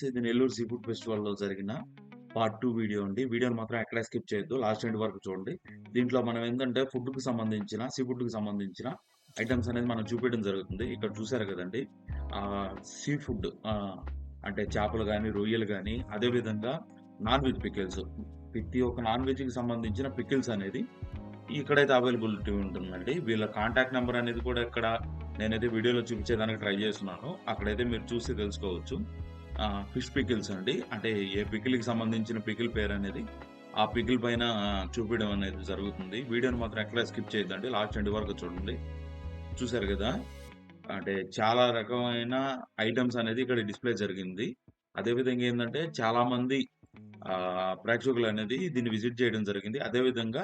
ఇది Nellore sea food ఫెస్టివల్‌లో జరిగిన part 2 video అండి. వీడియోని మాత్రం ఎక్కడ స్కిప్ చేయొద్దు. లాస్ట్ ఎండ్ వరకు చూడండి. దీంట్లో మనం ఏందంటే ఫుడ్‌కి సంబంధించిన, సీ ఫుడ్‌కి సంబంధించిన ఐటెమ్స్ అనేది మనం చూపియడం జరుగుతుంది. ఇక్కడ చూసారు కదండీ! సీ ఫుడ్ అంటే చేపలు గాని, రొయ్యలు గాని, అదే విధంగా నాన్ వెజ్ పికిల్స్. ప్రతి ఒక్క నాన్ వెజ్‌కి సంబంధించిన పికిల్స్ అనేది ఇక్కడైతే అవైలబిలిటీ ఉంటుందండి. వీళ్ళ కాంటాక్ట్ నంబర్ అనేది కూడా ఇక్కడ నేనైతే వీడియోలో చూపించేదానికి ట్రై చేస్తున్నాను. అక్కడైతే మీరు చూసి తెలుసుకోవచ్చు. ఫిష్ పికిల్స్ అండి. అంటే ఏ పికిల్‌కి సంబంధించిన పికిల్ పేరనేది ఆ పికిల్ పైన చూపియడం అనేది జరుగుతుంది. వీడియోని మాత్రం ఎక్కడ స్కిప్ చేయొద్దండి. లాస్ట్ ఎండ్ వరకు చూడండి. చూసారు గదా! అంటే చాలా రకమైన ఐటెమ్స్ అనేది ఇక్కడ డిస్‌ప్లే జరిగింది. అదే విధంగా ఏందంటే చాలామంది ప్రేక్షకులనేది దీన్ని విజిట్ చేయడం జరిగింది. అదే విధంగా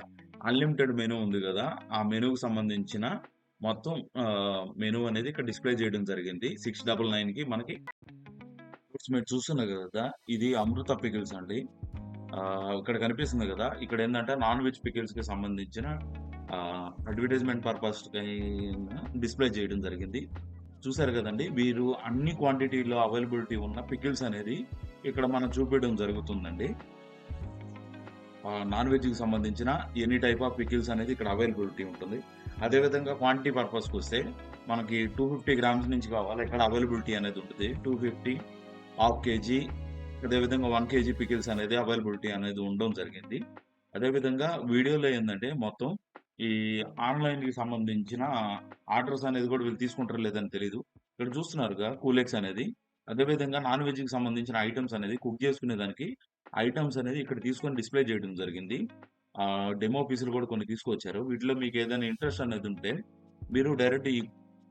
అన్‌లిమిటెడ్ మెనూ ఉంది గదా! ఆ మెనూకి సంబంధించిన మొత్తం మెనూ అనేది ఇక్కడ డిస్‌ప్లే చేయడం జరిగింది. 699కి మనకి ఇప్పుడు మీరు చూస్తున్నారు గదా! ఇది అమృత పికిల్స్ అండి. ఇక్కడ కనిపిస్తుంది గదా! ఇక్కడేందంటే నాన్ వెజ్ పికిల్స్‌కి సంబంధించిన అడ్వర్టైజ్‌మెంట్ పర్పస్‌కై డిస్‌ప్లే చేయడం జరిగింది. చూసారు గదండీ! వీరు అన్ని క్వాంటిటీలో అవైలబిలిటీ ఉన్న పికిల్స్ అనేది ఇక్కడ మనం చూపియడం జరుగుతుందండి. నాన్ వెజ్‌కి సంబంధించిన ఎనీ టైప్ ఆఫ్ పికిల్స్ అనేది ఇక్కడ అవైలబిలిటీ ఉంటుంది. అదే విధంగా క్వాంటిటీ పర్పస్‌కొస్తే మనకి 250 గ్రామ్స్ నుంచి కావాలా ఇక్కడ అవైలబిలిటీ అనేది ఉంటది. 250, హాఫ్ కేజీ అదే విధంగా 1 కేజీ పికిల్స్ అనేది అవైలబిలిటీ అనేది ఉండడం జరిగింది. అదే విధంగా వీడియోలో ఏందంటే మొత్తం ఈ ఆన్‌లైన్‌కి సంబంధించిన ఆర్డర్స్ అనేది కూడా వీళ్ళు తీసుకుంటారో లేదని తెలీదు. ఇక్కడ చూస్తున్నారుగా కూలెక్స్ అనేది. అదే విధంగా నాన్ వెజ్‌కి సంబంధించిన ఐటెమ్స్ అనేది కుక్ చేసుకునేదానికి ఐటెమ్స్ అనేది ఇక్కడ తీసుకొని డిస్‌ప్లే చేయడం జరిగింది. డెమో పీసులు కూడా కొన్ని తీసుకొచ్చారు. వీటిలో మీకు ఏదైనా ఇంట్రెస్ట్ అనేది ఉంటే మీరు డైరెక్ట్ ఈ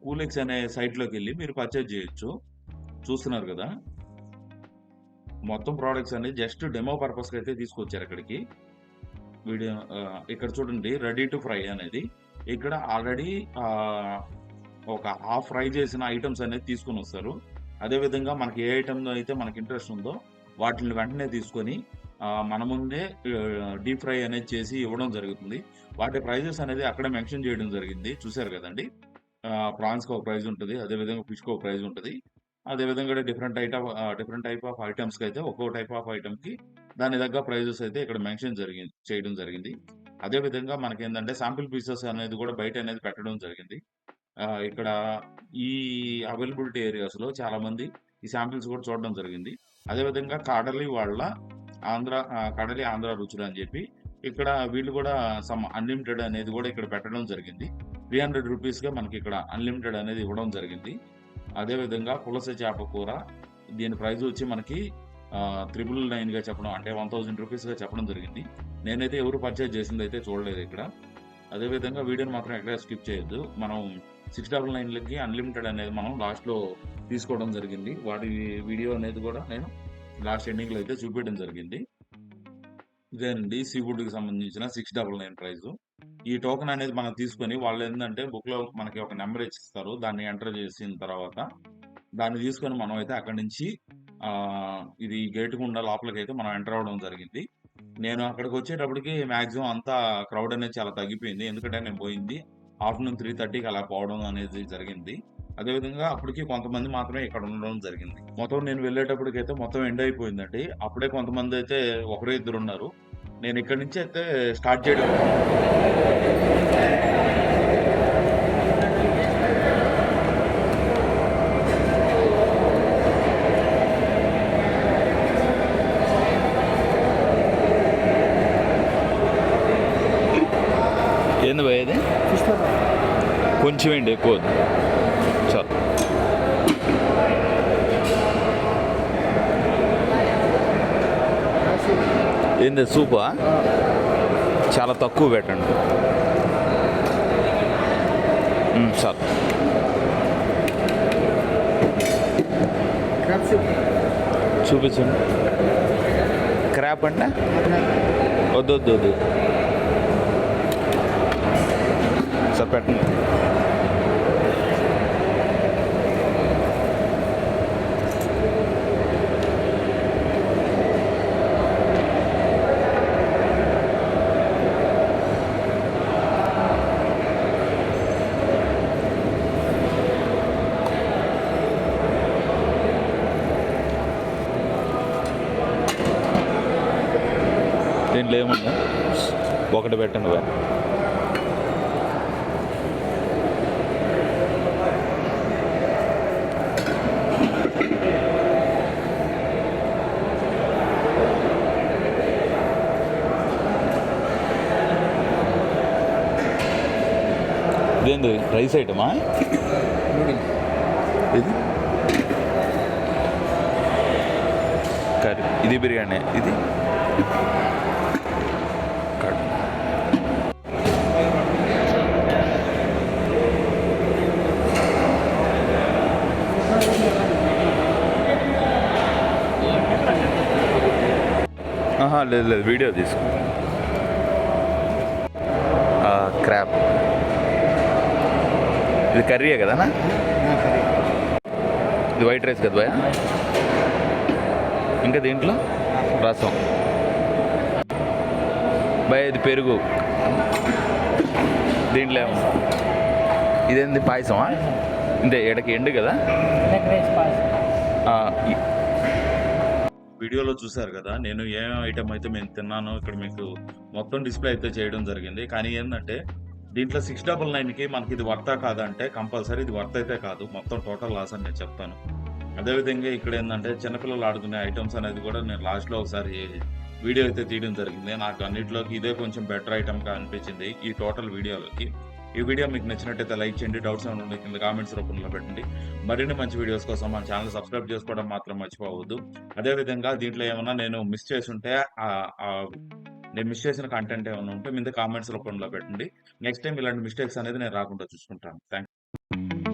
కూలెక్స్ అనే సైట్‌లోకెళ్ళి మీరు పర్చేజ్ చేయొచ్చు. చూస్తున్నారు గదా! మొత్తం ప్రొడక్ట్స్ అనేది జస్ట్ డెమో పర్పస్‌కైతే తీసుకొచ్చారు ఇక్కడికి. వీడియో ఇక్కడ చూడండి రెడీ టు ఫ్రై అనేది. ఇక్కడ ఆల్రెడీ ఒక హాఫ్ ఫ్రై చేసిన ఐటెమ్స్ అనేది తీసుకొనొస్తారు. అదే విధంగా మనకి ఏ ఐటెమ్‌లో అయితే మనకి ఇంట్రెస్ట్ ఉందో వాటిని వెంటనే తీసుకొని మన ముందే డీప్ ఫ్రై అనేది చేసి ఇవ్వడం జరుగుతుంది. వాటి ప్రైజెస్ అనేది అక్కడే మెన్షన్ చేయడం జరిగింది. చూసారు గదండీ! ప్రాన్స్‌కి ఒక ప్రైజ్ ఉంటది. అదే విధంగా ఫిష్‌కి ఒక ప్రైజ్ ఉంటది. అదే విధంగా డిఫరెంట్ టైప్ ఆఫ్ ఐటెమ్స్‌కైతే ఒక్కో టైప్ ఆఫ్ ఐటెమ్‌కి దాని తగ్గ ప్రైజెస్ అయితే ఇక్కడ మెన్షన్ చేయడం జరిగింది. అదే విధంగా మనకేందంటే శాంపిల్ పీసెస్ అనేది కూడా బయట అనేది పెట్టడం జరిగింది. ఇక్కడ ఈ అవైలబిలిటీ ఏరియాస్‌లో చాలామంది ఈ శాంపిల్స్ కూడా చూడడం జరిగింది. అదే విధంగా కడలి ఆంధ్ర రుచులు అని చెప్పి ఇక్కడ వీళ్ళు కూడా సమ్ అన్‌లిమిటెడ్ అనేది కూడా ఇక్కడ పెట్టడం జరిగింది. రూ. 300గా మనకి ఇక్కడ అన్‌లిమిటెడ్ అనేది ఇవ్వడం జరిగింది. అదే విధంగా పులస చేప కూర దీని ప్రైస్ వచ్చి మనకి 999గా చెప్పడం అంటే రూ. 1000గా చెప్పడం జరిగింది. నేనైతే ఎవరు పర్చేజ్ చేసిందైతే చూడలేదు ఇక్కడ. అదే విధంగా వీడియోని మాత్రం ఎక్కడ స్కిప్ చేయొద్దు. మనం 699లకి అన్‌లిమిటెడ్ అనేది మనం లాస్ట్‌లో తీసుకోవడం జరిగింది. వాటి వీడియో అనేది కూడా నేను లాస్ట్ ఎండింగ్‌లో అయితే చూపియడం జరిగింది. ఇదేనండి సీ ఫుడ్‌కి సంబంధించిన 699 ప్రైసు. ఈ టోకెన్ అనేది మనం తీసుకొని వాళ్ళేందంటే బుక్‌లో మనకి ఒక నంబర్ ఇచ్చిస్తారు. దాన్ని ఎంటర్ చేసిన తర్వాత దాన్ని తీసుకొని మనం అయితే అక్కడి నుంచి ఇది గేట్ గుండా లోపలికైతే మనం ఎంటర్ అవ్వడం జరిగింది. నేను అక్కడికొచ్చేటప్పటికి మాక్సిమం అంతా క్రౌడ్ అనేది చాలా తగ్గిపోయింది. ఎందుకంటే నేను పోయింది ఆఫ్టర్‌నూన్ 3:30కి అలా పోవడం అనేది జరిగింది. అదే విధంగా అప్పటికి కొంతమంది మాత్రమే ఇక్కడ ఉండడం జరిగింది. మొత్తం నేను వెళ్ళేటప్పటికైతే మొత్తం ఎండ్ అయిపోయిందండి. అప్పుడే కొంతమందైతే ఒకరు ఇద్దరున్నారు. నేను ఇక్కడి నుంచి అయితే స్టార్ట్ చేయడం ఏంది భయ్ ఇది? కొంచెం ఏంటి ఎక్కువ వద్దు. చాలు. ఏంది సూపా? చాలా తక్కువ పెట్టండి. చాలు. చూపించండి. క్రాప్ అంటే వద్దు వద్దు వద్దు సార్ పెట్టండి. దీంట్లో ఏముంది? ఒకటి పెట్టండి బాయ్. ఇదేంది రైస్ ఐటమా? ఇది కర్రీ, ఇది బిర్యానీ, ఇది కర్రీ. లేదు లేదు, వీడియో తీసుకో. క్రాబ్, ఇది కర్రీయే కదనా? ఇది వైట్ రైస్ కదా భయ. ఇంకా దీంట్లో రసం భయ, ఇది పెరుగు. దీంట్లో ఏమో ఇదేంది పాయసమా? ఇంతే ఎడకి ఎండు కదా. వీడియోలో చూసారు కదా నేను ఏం ఐటమ్ అయితే మేము తిన్నానో ఇక్కడ మీకు మొత్తం డిస్ప్లే అయితే చేయడం జరిగింది. కానీ ఏంటంటే దీంట్లో 699కి మనకి ఇది వర్తా కాదంటే కంపల్సరీ ఇది వర్త్ అయితే కాదు, మొత్తం టోటల్ లాస్ అని నేను చెప్తాను. అదేవిధంగా ఇక్కడ ఏంటంటే చిన్నపిల్లలు ఆడుకునే ఐటమ్స్ అనేది కూడా నేను లాస్ట్లో ఒకసారి వీడియో అయితే తీయడం జరిగింది. నాకు అన్నింటిలోకి ఇదే కొంచెం బెటర్ ఐటమ్గా అనిపించింది ఈ టోటల్ వీడియోలోకి. ఈ వీడియో మీకు నచ్చినట్టయితే లైక్ చేయండి, డౌట్స్ ఏమైనా ఉంటే కింద కామెంట్స్ రూపంలో పెట్టండి. మరిన్ని మంచి వీడియోస్ కోసం మన ఛానల్ సబ్స్క్రైబ్ చేసుకోవడం మాత్రం మర్చిపోవద్దు. అదేవిధంగా దీంట్లో ఏమన్నా నేను మిస్ చేసి ఉంటే నేను మిస్ చేసిన కంటెంట్ ఏమైనా ఉంటే మీద కామెంట్స్ రూపంలో పెట్టండి. నెక్స్ట్ టైం ఇలాంటి మిస్టేక్స్ అనేది నేను రాకుండా చూసుకుంటాను. థ్యాంక్